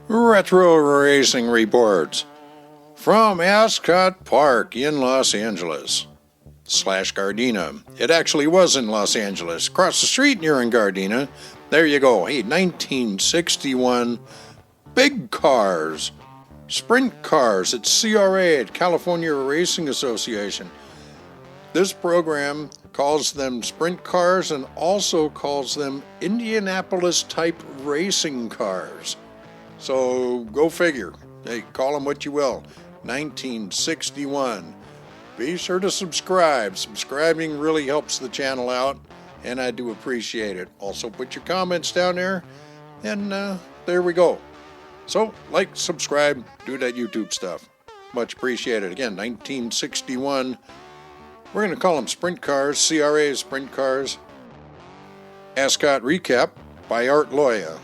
Retro Racing Reports from Ascot Park in Los Angeles / Gardena. It actually was in Los Angeles. Across the street near in Gardena. There you go. Hey, 1961 big cars, sprint cars at CRA, at California Racing Association. This program calls them sprint cars and also calls them Indianapolis type racing cars. So go figure. Hey, call them what you will. 1961. Be sure to subscribe. Subscribing really helps the channel out, and I do appreciate it. Also, put your comments down there, and there we go. So, like, subscribe, do that YouTube stuff. Much appreciated. Again, 1961. We're going to call them sprint cars, CRA sprint cars. Ascot Recap by Art Loya.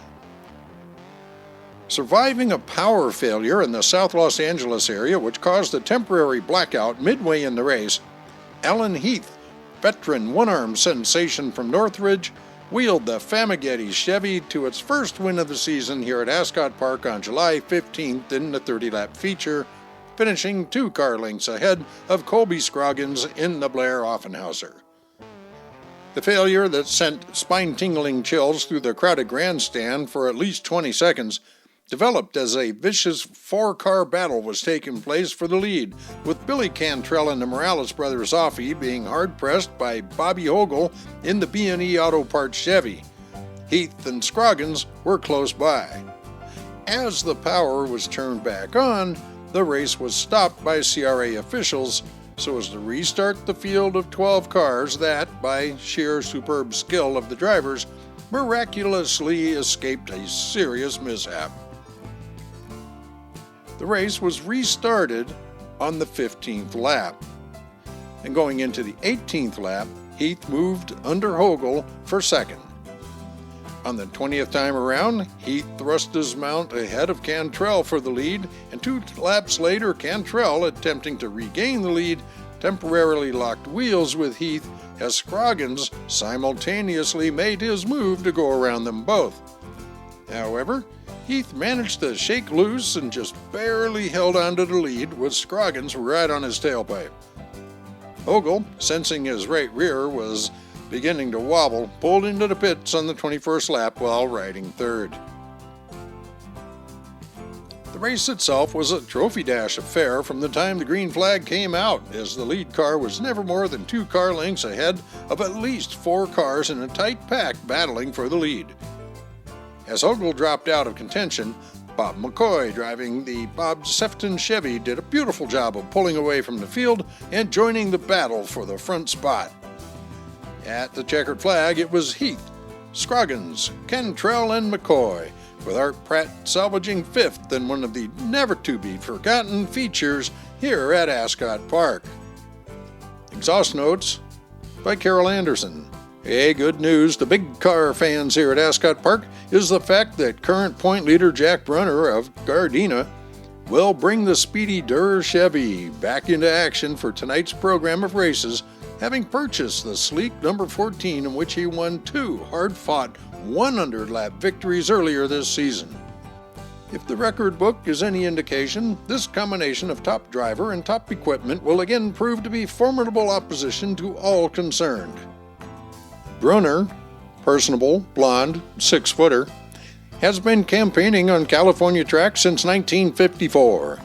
Surviving a power failure in the South Los Angeles area, which caused a temporary blackout midway in the race, Alan Heath, veteran one-arm sensation from Northridge, wheeled the Famigetti Chevy to its first win of the season here at Ascot Park on July 15th in the 30-lap feature, finishing 2 car lengths ahead of Colby Scroggins in the Blair Offenhauser. The failure that sent spine-tingling chills through the crowded grandstand for at least 20 seconds developed as a vicious 4-car battle was taking place for the lead, with Billy Cantrell and the Morales brothers Offie being hard-pressed by Bobby Hogle in the B&E Auto Parts Chevy. Heath and Scroggins were close by. As the power was turned back on, the race was stopped by CRA officials so as to restart the field of 12 cars that, by sheer superb skill of the drivers, miraculously escaped a serious mishap. The race was restarted on the 15th lap, and going into the 18th lap, Heath moved under Hogle for second. On the 20th time around, Heath thrust his mount ahead of Cantrell for the lead, and 2 laps later, Cantrell, attempting to regain the lead, temporarily locked wheels with Heath as Scroggins simultaneously made his move to go around them both. However, Heath managed to shake loose and just barely held onto the lead, with Scroggins right on his tailpipe. Hogle, sensing his right rear was beginning to wobble, pulled into the pits on the 21st lap while riding third. The race itself was a trophy dash affair from the time the green flag came out, as the lead car was never more than 2 car lengths ahead of at least 4 cars in a tight pack battling for the lead. As Hogle dropped out of contention, Bob McCoy, driving the Bob Sefton Chevy, did a beautiful job of pulling away from the field and joining the battle for the front spot. At the checkered flag, it was Heath, Scroggins, Cantrell, and McCoy, with Art Pratt salvaging 5th in one of the never-to-be-forgotten features here at Ascot Park. Exhaust notes by Carol Anderson. Hey, good news to big car fans here at Ascot Park is the fact that current point leader Art Brunner of Gardena will bring the speedy Durr Chevy back into action for tonight's program of races, having purchased the sleek number 14 in which he won 2 hard-fought 100-lap victories earlier this season. If the record book is any indication, this combination of top driver and top equipment will again prove to be formidable opposition to all concerned. Brunner, personable, blonde, 6-footer, has been campaigning on California tracks since 1954.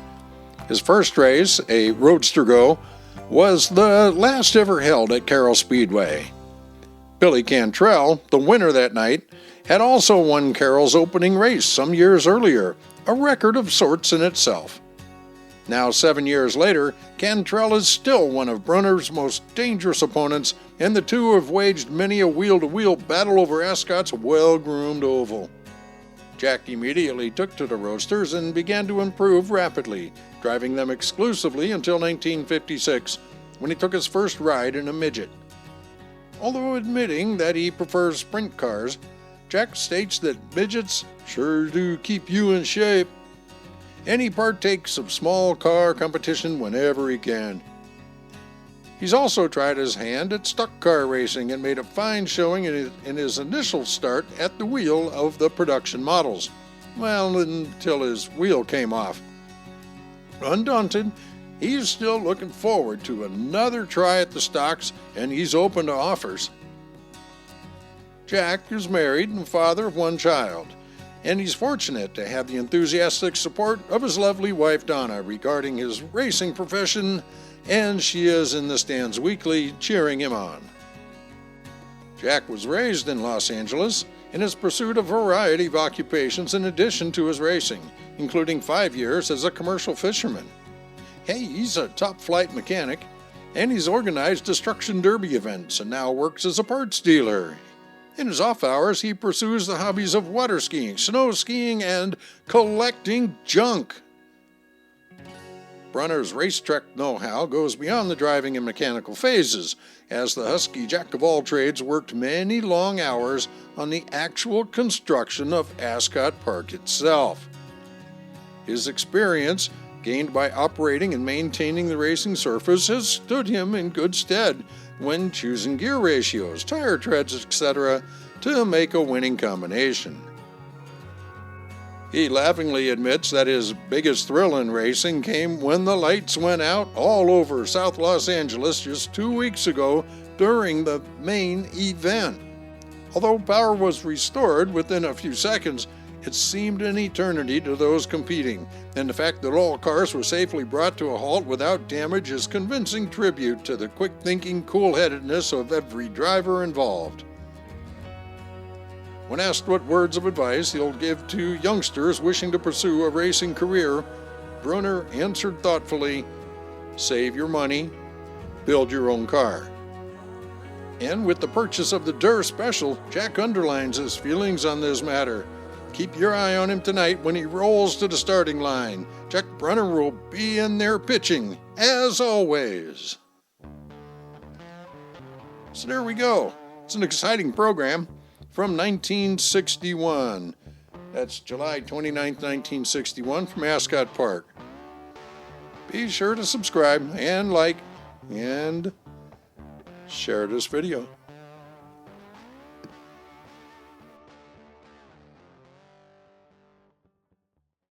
His first race, a Roadster Go, was the last ever held at Carroll Speedway. Billy Cantrell, the winner that night, had also won Carroll's opening race some years earlier, a record of sorts in itself. Now, 7 years later, Cantrell is still one of Brunner's most dangerous opponents, and the two have waged many a wheel-to-wheel battle over Ascot's well-groomed oval. Jack immediately took to the Roadsters and began to improve rapidly, driving them exclusively until 1956, when he took his first ride in a midget. Although admitting that he prefers sprint cars, Jack states that midgets sure do keep you in shape, and he partakes of small car competition whenever he can. He's also tried his hand at stock car racing and made a fine showing in his initial start at the wheel of the production models, Well, until his wheel came off. Undaunted, he's still looking forward to another try at the stocks, and he's open to offers. Jack is married and father of one child, and he's fortunate to have the enthusiastic support of his lovely wife Donna regarding his racing profession, and she is in the stands weekly cheering him on. Jack was raised in Los Angeles and has pursued a variety of occupations in addition to his racing, including 5 years as a commercial fisherman. Hey, he's a top-flight mechanic, and he's organized destruction derby events and now works as a parts dealer. In his off hours, he pursues the hobbies of water skiing, snow skiing, and collecting junk. Brunner's racetrack know-how goes beyond the driving and mechanical phases, as the husky jack-of-all-trades worked many long hours on the actual construction of Ascot Park itself. His experience, gained by operating and maintaining the racing surface, has stood him in good stead when choosing gear ratios, tire treads, etc. to make a winning combination. He laughingly admits that his biggest thrill in racing came when the lights went out all over South Los Angeles just 2 weeks ago during the main event. Although power was restored within a few seconds, it seemed an eternity to those competing, and the fact that all cars were safely brought to a halt without damage is convincing tribute to the quick-thinking cool-headedness of every driver involved. When asked what words of advice he'll give to youngsters wishing to pursue a racing career, Brunner answered thoughtfully, "Save your money, build your own car." And with the purchase of the Durr Special, Jack underlines his feelings on this matter. Keep your eye on him tonight when he rolls to the starting line. Jack Brunner will be in there pitching, as always. So there we go. It's an exciting program from 1961. That's July 29th, 1961 from Ascot Park. Be sure to subscribe and like and share this video.